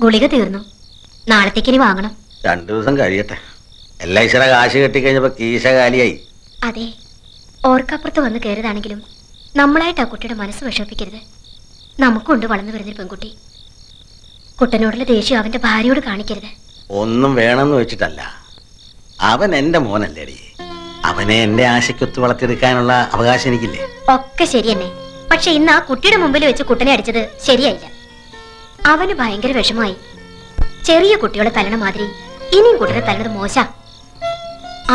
ഗുളിക തീർന്നു. നാളത്തേക്ക് ഇനി വാങ്ങണം. 2 ദിവസം കഴിയട്ടെ. എല്ലാ ഈശ്വര കാശ് കെട്ടിക്കഴിഞ്ഞപ്പോ കീശ കാലിയായി. അതെ, ഓർക്കപ്പുറത്ത് വന്ന് കയറിയതാണെങ്കിലും നമ്മളായിട്ട് ആ കുട്ടിയുടെ മനസ്സ് വിഷമിപ്പിക്കരുത്. നമുക്കുണ്ട് വളർന്നു വരുന്നൊരു പെൺകുട്ടി. കുട്ടനോടുള്ള ദേഷ്യം അവന്റെ ഭാര്യയോട് കാണിക്കരുത്. ഒന്നും വേണമെന്ന് വെച്ചിട്ടല്ല, അവൻ എന്റെ മോനല്ലേടി. അവനെ എന്റെ ആശയ്ക്കൊത്ത് വളർത്തിയെടുക്കാനുള്ള അവകാശം എനിക്കില്ലേ? ഒക്കെ ശരി തന്നെ. പക്ഷെ ഇന്ന് ആ കുട്ടിയുടെ മുമ്പിൽ വെച്ച് കുട്ടനെ അടിച്ചത് ശരിയായില്ല. അവന് ഭയങ്കര വിഷമായി. ചെറിയ കുട്ടികളെ തല്ലണ മാതിരി ഇനിയും കുട്ടനെ തല്ലണത് മോശ.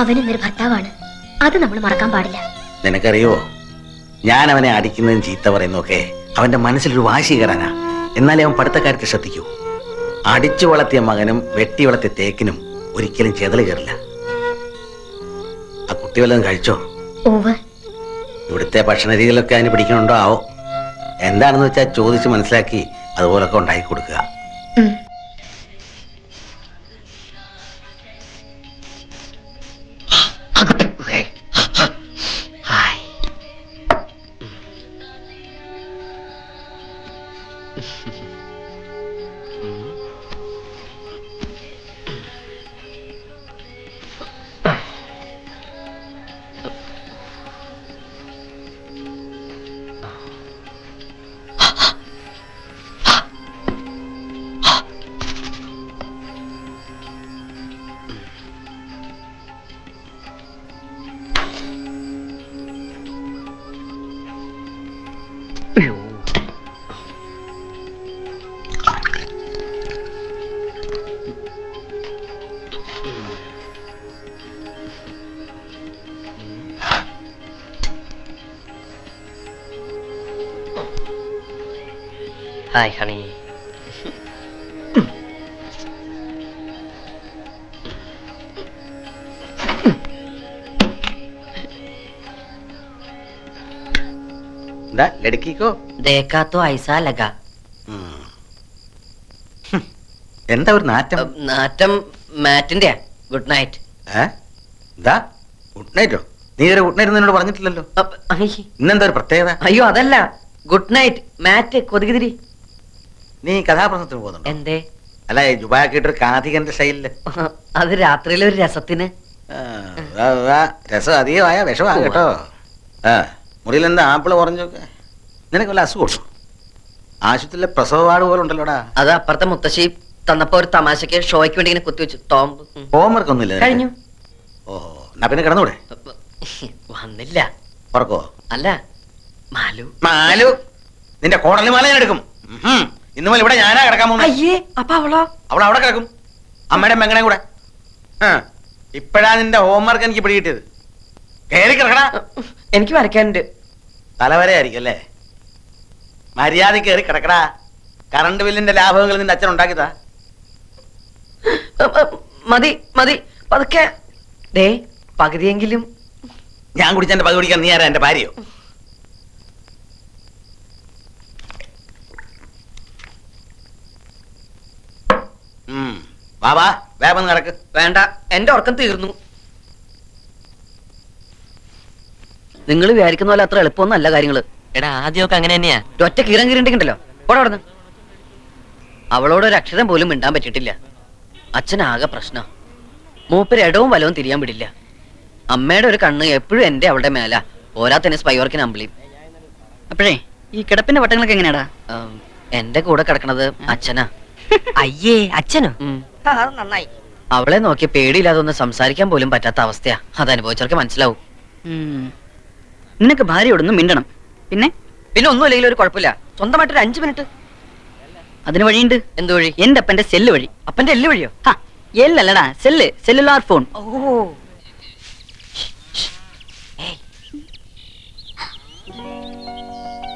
അവനിന്നൊരു ഭർത്താവാണ്, അത് നമ്മൾ മറക്കാൻ പാടില്ല. നിനക്കറിയോ, ഞാൻ അവനെ അടിക്കുന്നതും ചീത്ത പറയുന്നതൊക്കെ അവന്റെ മനസ്സിലൊരു വാശി കയറാനാ. എന്നാലേ അവൻ പഠിത്തക്കാര്യത്തിൽ ശ്രദ്ധിക്കൂ. അടിച്ചു വളർത്തിയ മകനും വെട്ടി വളർത്തിയ തേക്കിനും ഒരിക്കലും ചെതല് കയറില്ല. ആ കുട്ടി വല്ലതും കഴിച്ചോ? ഓവ്, ഇവിടുത്തെ ഭക്ഷണ രീതികളൊക്കെ അതിന് പിടിക്കണുണ്ടോ ആവോ? എന്താണെന്ന് വെച്ചാൽ ചോദിച്ച് മനസ്സിലാക്കി അതുപോലൊക്കെ ഉണ്ടാക്കി കൊടുക്കുക. Hi, honey. लड़की को देखा तो ऐसा लगा. എന്താ ഒരു നാറ്റം? നാറ്റം മാറ്റിന്റെ. Good night. ഗുഡ് നൈറ്റോ? നീ ഒരു ഗുഡ് നൈറ്റ് എന്നോട് പറഞ്ഞിട്ടില്ലല്ലോ. ഇന്നെന്താ ഒരു പ്രത്യേകത? അയ്യോ അതല്ല, ഗുഡ് നൈറ്റ് മാറ്റ് കൊതുകുതിരി. നീ കഥാപ്രസംഗത്തിന് പോകുന്നുണ്ടോ? എന്തേ? അല്ല, ജുബാക്കിട്ടൊരു കാഥികന്റെ സ്റ്റൈലില്. അത് രാത്രിയിലെ ഒരു രസത്തിന്. രസം അധികമായ വിഷമാണ് കേട്ടോ. മുറിയിൽ എന്താ ആപ്പിള് ഓറഞ്ചൊക്കെ? നിനക്ക് വല്ല അസുഖമുണ്ടോ? ആശുപത്രിയിലെ പ്രസവ വാർഡ് പോലെ ഉണ്ടല്ലോടാ. അത് അപ്പുറത്തെ മുത്തശ്ശി തന്നപ്പോ ഒരു തമാശക്ക് ഷോയ്ക്ക് വേണ്ടി ഇങ്ങനെ കുത്തിവെച്ചു. ടോംബ്. ഹോംവർക്ക് ഒന്നുമില്ല കഴിഞ്ഞു. ഓഹോ, എന്നാ പിന്നെ കിടന്നൂടെ? വന്നില്ല. ഉറക്കോ? അല്ല, മാലു. മാലു നിന്റെ കോടലി മാല ഞാൻ എടുക്കും. ഇന്നു മുതൽ ഇവിടെ ഞാനാ കിടക്കാൻ പോകുന്നത്. അയ്യേ, അപ്പൊ അവളോ? അവൾ അവിടെ കിടക്കും, അമ്മയുടെ മെങ്ങണേ കൂടെ. ഇപ്പഴാ നിന്റെ ഹോംവർക്ക് എനിക്ക് പിടികിട്ടിയത്. കയറി കിടക്കണ. എനിക്ക് വരയ്ക്കാനുണ്ട്. തലവരെ ആയിരിക്കും അല്ലേ? മര്യാദ കയറി കിടക്കടാ. കറണ്ട് ബില്ലിന്റെ ലാഭങ്ങൾ നിന്റെ അച്ഛൻ ഉണ്ടാക്കിയതാ. മതി മതി, പതുക്കെ. ദേ, പകുതിയെങ്കിലും. ഞാൻ കുടിച്ച എന്റെ പകുതി കുടിക്കാൻ നീ ആരാ? എന്റെ ഭാര്യയോ? വാ, വേഗം കിടക്ക്. വേണ്ട, എന്റെ ഉറക്കം തീർന്നു. നിങ്ങൾ വിചാരിക്കുന്ന പോലെ അത്ര എളുപ്പമൊന്നല്ല കാര്യങ്ങള്. എടാ, ആദ്യമൊക്കെ അങ്ങനെ തന്നെയാ. ഒറ്റ കീറം കീറിണ്ടെങ്കിണ്ടല്ലോ. പോടെ അവിടുന്ന്. അവളോട് ഒരു അക്ഷരം പോലും മിണ്ടാൻ പറ്റിയിട്ടില്ല. അച്ഛനാകെ പ്രശ്നം. മൂപ്പര് ഇടവും വലവും തിരിയാൻ വിടില്ല. അമ്മയുടെ ഒരു കണ്ണ് എപ്പോഴും എന്റെ അവളുടെ മേല. പോരാത്തന്നെ സ്പൈവർക്കിന് അമ്പിളിയും. അപ്പോഴേ ഈ കിടപ്പിന്റെ വട്ടങ്ങളൊക്കെ എങ്ങനെയാടാ? എന്റെ കൂടെ കിടക്കണത് അച്ഛനാ. അയ്യേ, അച്ഛനോ? നന്നായി. അവളെ നോക്കി പേടിയില്ലാതെ ഒന്ന് സംസാരിക്കാൻ പോലും പറ്റാത്ത അവസ്ഥയാ. അത് അനുഭവിച്ചവർക്ക് മനസ്സിലാവും. നിനക്ക് ഭാര്യയോടൊന്നും മിണ്ടണം. പിന്നെ പിന്നെ ഒന്നുമില്ലെങ്കിൽ ഒരു കുഴപ്പമില്ല. സ്വന്തമായിട്ടൊരു 5 മിനിറ്റ്. അതിന് വഴിയുണ്ട്. എന്ത് വഴി? എന്റെ അപ്പന്റെ സെല്ല് വഴി. അപ്പന്റെ എല്ല് വഴിയോ? എല്ലല്ലടാ, സെല്ല്, സെല്ലുലാർ ഫോൺ. ഓ,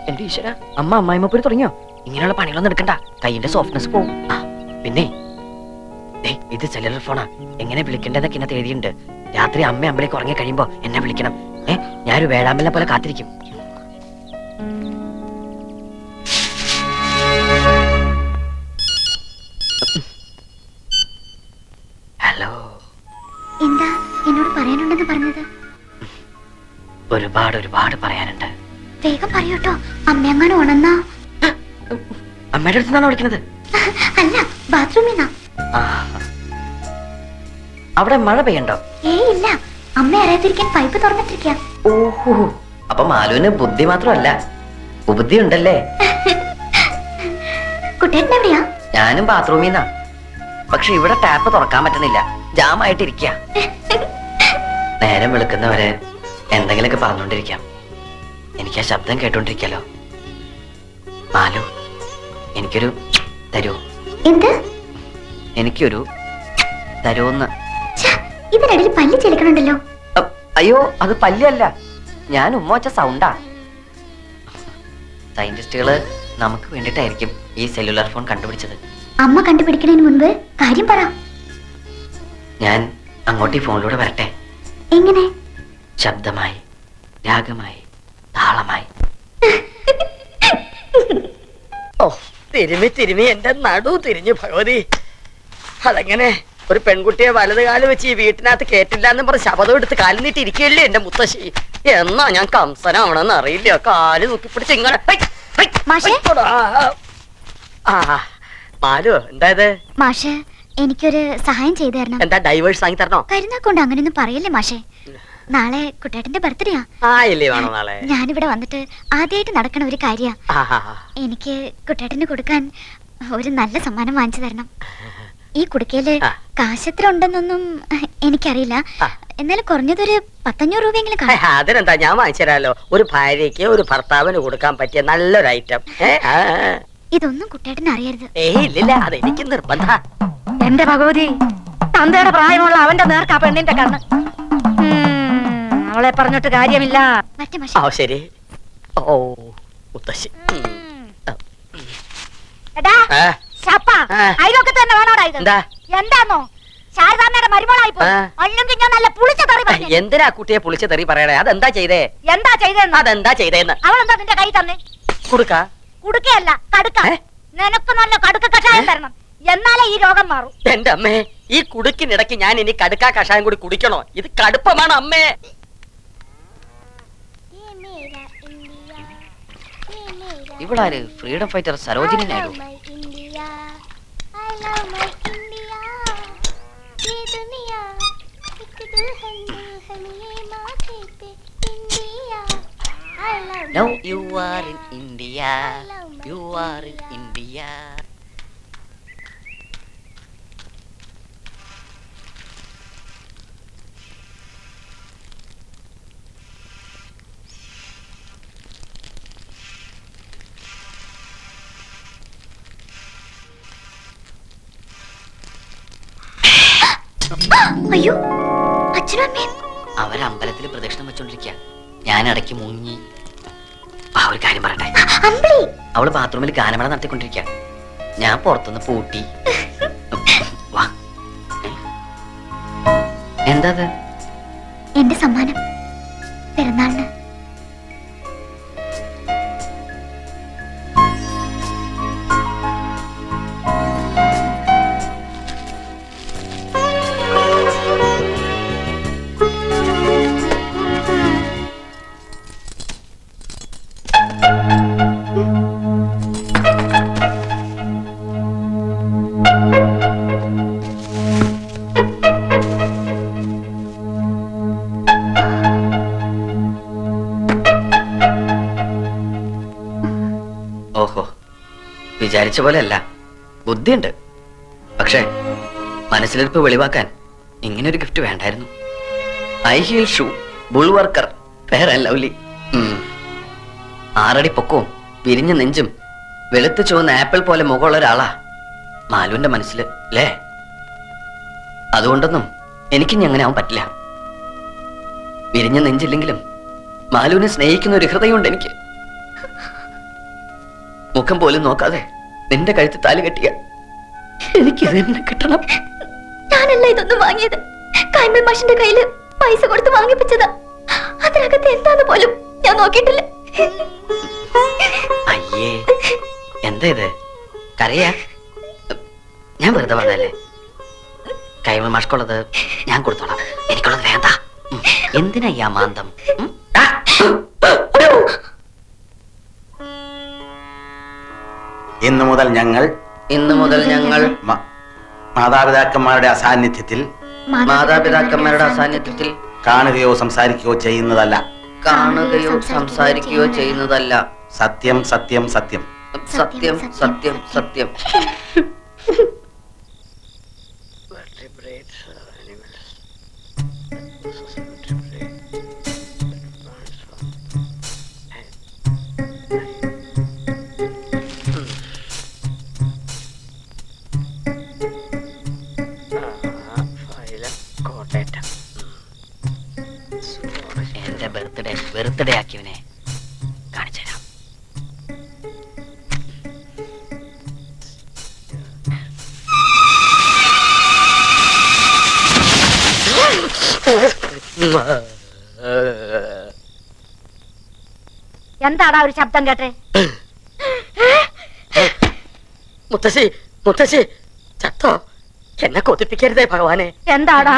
എന്റെ ഈശ്വര, അമ്മ അമ്മായിമ്മപ്പൊരി തുടങ്ങിയോ? ഇങ്ങനെയുള്ള പണികളൊന്നും എടുക്കണ്ട, കൈയിന്റെ സോഫ്റ്റ്നെസ് പോവും. പിന്നെ ഇത് സെല്ലുലർ ഫോണാ. എങ്ങനെ വിളിക്കേണ്ടതൊക്കെ ഇന്നത്തെ എഴുതിയുണ്ട്. രാത്രി അമ്മ അമ്പലേക്ക് ഉറങ്ങി കഴിയുമ്പോ എന്നെ വിളിക്കണം. ഞാനൊരു വേഴാമ്പലിനെ പോലെ കാത്തിരിക്കും. ഹലോ. എന്താ എന്നോട് പറയാനുണ്ടെന്ന് പറഞ്ഞത്? ഒരുപാട് പറയാനുണ്ട്. വേഗം പറയൂട്ടോ, അമ്മ അങ്ങനെ ഉണന്നാ. അമ്മയുടെ അടുത്ത് നിന്നാണോ വിളിക്കുന്നത്? അല്ല, ബാത്റൂമിൽ നിന്നാ. ആ. അവിടെ മഴ പെയ്യണ്ടോ? ഏയ് ഇല്ല, അമ്മ അറിയാതിരിക്കാൻ പൈപ്പ് തുറന്നിട്ടിരിക്കാം. ഓഹോ, അപ്പൊ മാലുവിന് ബുദ്ധി മാത്രമല്ല ഉപുദ്ധി ഉണ്ടല്ലേ. കുട്ടേട്ടൻ എവിടെയാ? ഞാനും ബാത്റൂമിൽ നിന്നാ. പക്ഷെ ഇവിടെ ടാപ്പ് തുറക്കാൻ പറ്റുന്നില്ല, ജാമായിട്ടിരിക്ക. നേരം വെളുക്കുന്നവരെ എന്തെങ്കിലുമൊക്കെ പറഞ്ഞോണ്ടിരിക്കാം. എനിക്ക് ആ ശബ്ദം കേട്ടോണ്ടിരിക്കാലോ. മാലു, എനിക്കൊരു തരൂ. എന്ത്? എനിക്കൊരു തരൂന്ന്. ഇതിനിടയിൽ പല്ല് ചെലുക്കണുണ്ടല്ലോ. അയ്യോ, അത് പല്ലല്ല, ഞാൻ ഉമ്മ സൗണ്ടാ. സയന്റിസ്റ്റുകള് നമുക്ക് വേണ്ടിട്ടായിരിക്കും ഈ സെല്ലുലാർ ഫോൺ കണ്ടുപിടിച്ചത്. അമ്മ കണ്ടുപിടിക്കുന്നതിന് മുൻപ് കാര്യം പറ. ഞാൻ അങ്ങോട്ട് ഈ ഫോണിലൂടെ വരട്ടെ. എങ്ങനെ? ശബ്ദമായി, രാഗമായി, താളമായി. ഓ, തിരുമി എന്റെ നടു തിരിഞ്ഞു ഭഗവതി. അതെങ്ങനെ ഒരു പെൺകുട്ടിയെ വലത് കാല് വെച്ച് ഈ വീട്ടിനകത്ത് കേട്ടില്ല എന്ന് പറഞ്ഞ് ശബദം എടുത്ത് കാലിൽ നീട്ടി ഇരിക്കുകയല്ലേ എന്റെ മുത്തശ്ശി. എന്നാ ഞാൻ കംസനാവണമെന്ന് അറിയില്ല. കാല് തൂക്കിപ്പിടിച്ച് ഇങ്ങനെ മാലു, എന്തായത്? മാഷ്, എനിക്കൊരു സഹായം ചെയ്തു തരണം. എന്താ, ഡൈവേഴ്സ് വാങ്ങി തരണോ? കരുനാക്കൊണ്ട് അങ്ങനെയൊന്നും പറയല്ലേ മാഷേ. നാളെ കുട്ടേട്ടന്റെ ബർത്ത്ഡേയാ. ആയില്ലേ വേണോ നാളെ? ഞാനിവിടെ വന്നിട്ട് ആദ്യമായിട്ട് നടക്കണ ഒരു കാര്യ. എനിക്ക് കുട്ടേട്ടന് കൊടുക്കാൻ ഒരു നല്ല സമ്മാനം വാങ്ങിച്ചു തരണം. ഈ കുടുക്കയില് കാശെത്ര ഉണ്ടെന്നൊന്നും എനിക്കറിയില്ല. എന്നാലും കുറഞ്ഞതൊരു 500 രൂപയെങ്കിലും കാണും. അതിനെന്താ, ഞാൻ വാങ്ങിച്ചു തരാലോ. ഒരു ഭാര്യയ്ക്ക് ഒരു ഭർത്താവിന് കൊടുക്കാൻ പറ്റിയ നല്ലൊരു ഐറ്റം. ഇതൊന്നും കുട്ടേട്ടന് അറിയരുത്. ഇല്ലില്ല, അതെനിക്ക് നിർബന്ധ. എന്റെ ഭഗവതി, തന്തയുടെ പ്രായമുള്ള അവന്റെ നേർക്കാ പെണ്ണിന്റെ കണ്ണ്. അവളെ പറഞ്ഞിട്ട് കാര്യമില്ല. മറ്റേ മാഷ. ആ ശരി. ഓ മുത്തശ്ശി. എടാ ശപ്പ, അയലൊക്കെ തന്നെ വേണോടാ ഇത്? എന്താ? എന്താന്നോ ശാരദാമ്മയുടെ മരുമോളായി പോയി. അല്ലെങ്കിൽ ഞാൻ നല്ല പുളിച്ച തെറി പറഞ്ഞു. എന്തിനാ കുട്ടിയെ പുളിച്ച തെറി പറയണേ? അതെന്താ ചെയ്തേ? എന്താ ചെയ്തെന്ന്? അതെന്താ ചെയ്തേന്ന്? അവളെന്താ നിന്റെ കൈ തന്നെ? കൊടുക്ക. കുടുക്കയല്ല, കടുക്ക. നിനക്ക് നല്ല കടുക്ക കഷായം തരണം, എന്നാലേ ഈ രോഗം മാറും. എന്റെ അമ്മേ, ഈ കുടുക്കിനിടയ്ക്ക് ഞാൻ ഇനി കടുക്ക കഷായം കൂടി കുടിക്കണോ? ഇത് കടുപ്പമാണ് അമ്മേ. ഇവളാര്? Freedom fighter Sarojini Naidu. Now you are in India. You are in India. അയ്യോ, അച്ഛനും അമ്മയും. അവരമ്പലത്തിൽ പ്രദക്ഷിണം വെച്ചോണ്ടിരിക്കുക. ഞാൻ ഇടയ്ക്ക് മുങ്ങി. ആ ഒരു കാര്യം പറയട്ടെ. അവള് ബാത്റൂമിൽ ഗാനമേള നടത്തിക്കൊണ്ടിരിക്കുക. ഞാൻ പുറത്തുനിന്ന് പൂട്ടി. വാ. എന്താ? എന്റെ സമ്മാനം പിറന്നാളിന്. ഓഹോ, വിചാരിച്ച പോലെ അല്ല, ബുദ്ധിയുണ്ട്. പക്ഷേ മനസ്സിലിരിപ്പ് വെളിവാക്കാൻ ഇങ്ങനൊരു ഗിഫ്റ്റ് വേണ്ടായിരുന്നു. High heel shoe, Bullworker, Fair and Lovely. 6 അടി പൊക്കവും വിരിഞ്ഞ നെഞ്ചും വെളുത്ത് ചുവന്ന ആപ്പിൾ പോലെ മുഖമുള്ള ഒരാളാ മാലുവിന്റെ മനസ്സില്, അല്ലേ? അതുകൊണ്ടൊന്നും എനിക്കിനി അങ്ങനെ ആവാൻ പറ്റില്ല. വിരിഞ്ഞ നെഞ്ചില്ലെങ്കിലും മാലുവിനെ സ്നേഹിക്കുന്ന ഒരു ഹൃദയമുണ്ട് എനിക്ക്. മുഖം പോലും നോക്കാതെ നിന്റെ കഴുത്ത് താലി കെട്ടിയ എനിക്ക് തന്നെ കിട്ടണം. ഞാനല്ല ഇതൊന്നും വാങ്ങിയത്. കൈമൾ മാഷിന്റെ കയ്യില് പൈസ കൊടുത്ത് വാങ്ങിപ്പിച്ചതാ. അതിനകത്ത് എന്താന്ന് പോലും ഞാൻ നോക്കിയിട്ടില്ല. അയ്യേ, എന്താ ഇത്? കരയാ? ഞാൻ വെറുതെ പറഞ്ഞല്ലേ. കൈമൾ മാഷ്കുള്ളത് ഞാൻ കൊടുത്തോളാം, എനിക്കുള്ളത് വേണ്ട. എന്തിനാ ഈ അമാന്തം? ഇന്നു മുതൽ ഞങ്ങൾ ഇന്നു മുതൽ ഞങ്ങൾ മാതാപിതാക്കന്മാരുടെ അസാന്നിധ്യത്തിൽ മാതാപിതാക്കന്മാരുടെ അസാന്നിധ്യത്തിൽ കാണുകയോ സംസാരിക്കുകയോ ചെയ്യുന്നതല്ല. കാണുകയോ സംസാരിക്കുകയോ ചെയ്യുന്നതല്ല. സത്യം സത്യം സത്യം. സത്യം സത്യം സത്യം. എന്റെ ബർത്ത്ഡേ ആക്കിയവനെ കാണിച്ചുതരാം. എന്താടാ ഒരു ശബ്ദം കേട്ടെ? മുത്തശ്ശി മുത്തശ്ശി ചത്തോ? എന്നെ കൊതിപ്പിക്കരുതേ ഭഗവാനെ. എന്താടാ?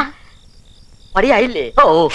മടിയായില്ലേ? ഓ